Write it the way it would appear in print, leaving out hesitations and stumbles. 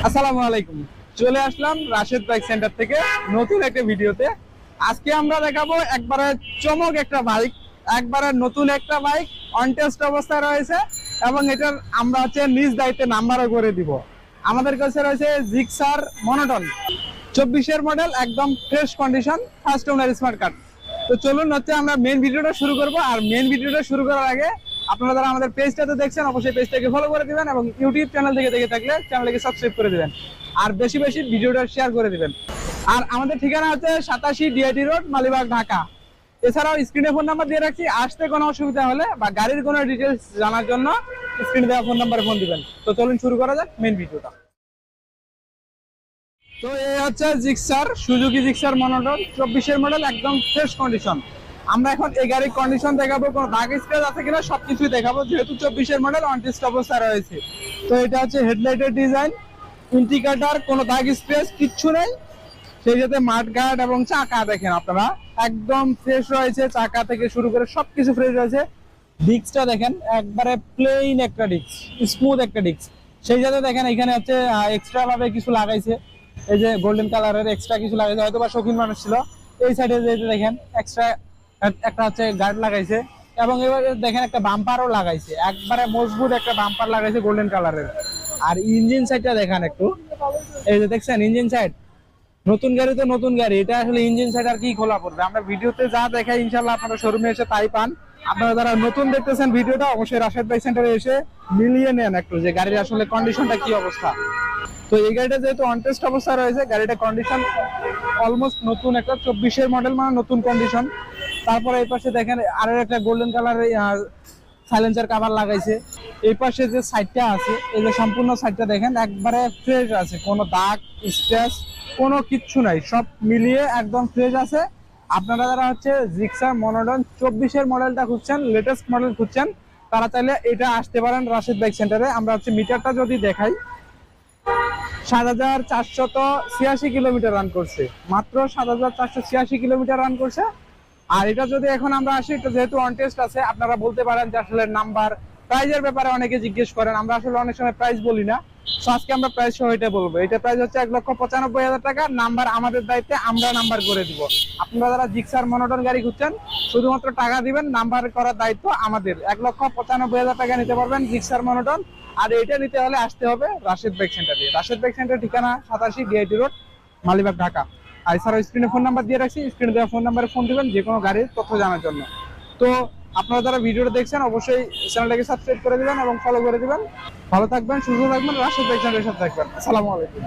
আসসালামু আলাইকুম। চলে আসলাম রাশেদ বাইক সেন্টার থেকে নতুন একটা ভিডিওতে। আজকে আমরা দেখাবো একবারে চমক একটা বাইক, একবারে নতুন একটা বাইক, অন টেস্ট অবস্থায় রয়েছে এবং এটার আমরা নিজ দায়িত্বে নাম্বারও করে দিব। আমাদের কাছে রয়েছে জিক্সার মনোটন 24-এর মডেল, একদম fresh condition, first owner smart card. তো চলুন আমরা মেন ভিডিওটা শুরু করব। আর মেন ভিডিওটা শুরু করার আগে আপনারা যারা আমাদের পেজটাতে দেখছেন অবশ্যই পেজটাকে ফলো করে দিবেন এবং ইউটিউব চ্যানেল থেকে দেখে থাকলে চ্যানেলটাকে সাবস্ক্রাইব করে দিবেন আর বেশি বেশি ভিডিওটা শেয়ার করে দিবেন। আর আমাদের ঠিকানা হচ্ছে 87 ডিআইটি রোড, মালিবাগ, ঢাকা। এছাড়াও স্ক্রিনে ফোন নাম্বার দিয়ে রাখছি, আসতে কোনো অসুবিধা হলে বা গাড়ির কোনো ডিটেলস জানার জন্য স্ক্রিনে দেওয়া ফোন নাম্বারে ফোন দিবেন। তো চলুন শুরু করা যাক মেন ভিডিওটা। তো এই হচ্ছে জিক্সার, সুজুকি জিক্সার মনোটন 24-এর মডেল, একদম ফ্রেশ কন্ডিশন। আমরা এখন এই গাড়ির কন্ডিশন দেখাবো, কোনো দাগ স্ক্র্যাচ আছে কিনা সবকিছুই দেখাবো, যেহেতু 24-এর মডেল অন টেস্ট অবস্থায় রয়েছে। তো এটা হচ্ছে হেডলাইটের ডিজাইন, ইন্ডিকেটর, কোনো দাগ স্ক্র্যাচ কিচ্ছু নেই। সেই সাথে মাড গার্ড এবং চাকা দেখেন আপনারা একদম ফ্রেশ রয়েছে, চাকা থেকে শুরু করে সবকিছু ফ্রেশ রয়েছে। ডিস্কটা দেখেন একবারে প্লেন একটা ডিস্ক, স্মুথ একটা ডিস্ক। সেই সাথে দেখেন এখানে হচ্ছে এক্সট্রা ভাবে কিছু লাগাইছে, এই যে গোল্ডেন কালারের এক্সট্রা কিছু লাগাইছে, হয়তো বা শৌখিন মানুষ ছিল। এই সাইডে যে দেখেন এক্সট্রা একটা হচ্ছে গার্ড লাগাইছে এবং এবার দেখেন একটা বাম্পারও লাগাইছে, একবারে মজবুত একটা বাম্পার লাগাইছে গোল্ডেন কালারের। আর ইঞ্জিন সাইডটা দেখেন একটু, এই যে দেখছেন ইঞ্জিন সাইড। নতুন গাড়ি তো নতুন গাড়ি, এটা আসলে ইঞ্জিন সাইড আর কি খোলা পড়বে। আমরা ভিডিওতে যা দেখাই ইনশাল্লাহ আপনারা শোরুমে এসে তাই পান। আপনারা যারা নতুন দেখতেছেন ভিডিওটা অবশ্যই রাশেদ বাইক সেন্টারে এসে মিলিয়ে নেন একটু যে গাড়ির আসলে কন্ডিশনটা কি অবস্থা। তো এই গাড়িটা যেহেতু অন টেস্ট অবস্থায় রয়েছে, গাড়িটা কন্ডিশন অলমোস্ট নতুন, একটা 24-এর মডেল মানে নতুন কন্ডিশন। তারপরে এই পাশে দেখেন আরো একটা গোল্ডেন কালারের সাইলেন্সার কভার লাগাইছে। এই পাশে যে সাইডটা আছে, এই যে সম্পূর্ণ সাইডটা দেখেন একবারে ফ্রেশ আছে, কোনো দাগ স্ক্র্যাচ কোনো কিচ্ছু নাই, সব মিলিয়ে একদম ফ্রেশ আছে। আপনারা যারা জিক্সার মনোটন 24-এর মডেলটা খুঁজছেন, লেটেস্ট মডেল খুঁজছেন, তারা চাইলে এটা আসতে পারেন রাশেদ বাইক সেন্টারে। আমরা মিটারটা যদি দেখাই, ৭,৪৮৬ কিলোমিটার রান করছে, মাত্র ৭,৪৮৬ কিলোমিটার রান করছে। আর এটা যদি এখন আমরা আসি, এটা যেহেতু অন টেস্ট আছে, আপনারা বলতে পারেন যে আসলে নাম্বার প্রাইজের ব্যাপারে অনেকে জিজ্ঞেস করেন, আমরা আসলে অনেক সময় প্রাইস বলি না। আজকে আমরা প্রাইস সহ এটা বলবো। এটা প্রাইস হচ্ছে ১,৯৫,০০০ টাকা। নাম্বার আমাদের দায়িত্বে, আমরা নাম্বার করে দিব। আপনারা যারা জিক্সার মনোটন গাড়ি খুঁজছেন শুধুমাত্র টাকা দিবেন, নাম্বার করার দায়িত্ব আমাদের। ১,৯৫,০০০ টাকা নিতে পারবেন জিক্সার মনোটন। আর এটা নিতে হলে আসতে হবে রাশেদ বাইক সেন্টারে। রাশেদ বাইক সেন্টার ঠিকানা 87 ডিআইটি রোড, মালিবাগ, ঢাকা। আর এছাড়াও স্ক্রিনে ফোন নাম্বার দিয়ে রাখছি, স্ক্রিনে দেওয়া ফোন নাম্বারে ফোন দিবেন যে কোনো গাড়ির তথ্য জানার জন্য। তো আপনারা যারা ভিডিওটা দেখছেন অবশ্যই চ্যানেলটাকে সাবস্ক্রাইব করে দিবেন এবং ফলো করে দিবেন। ভালো থাকবেন, সুস্থ থাকবেন, রাশেদ বাইক সেন্টারের সাথে থাকবেন। আসসালামু আলাইকুম।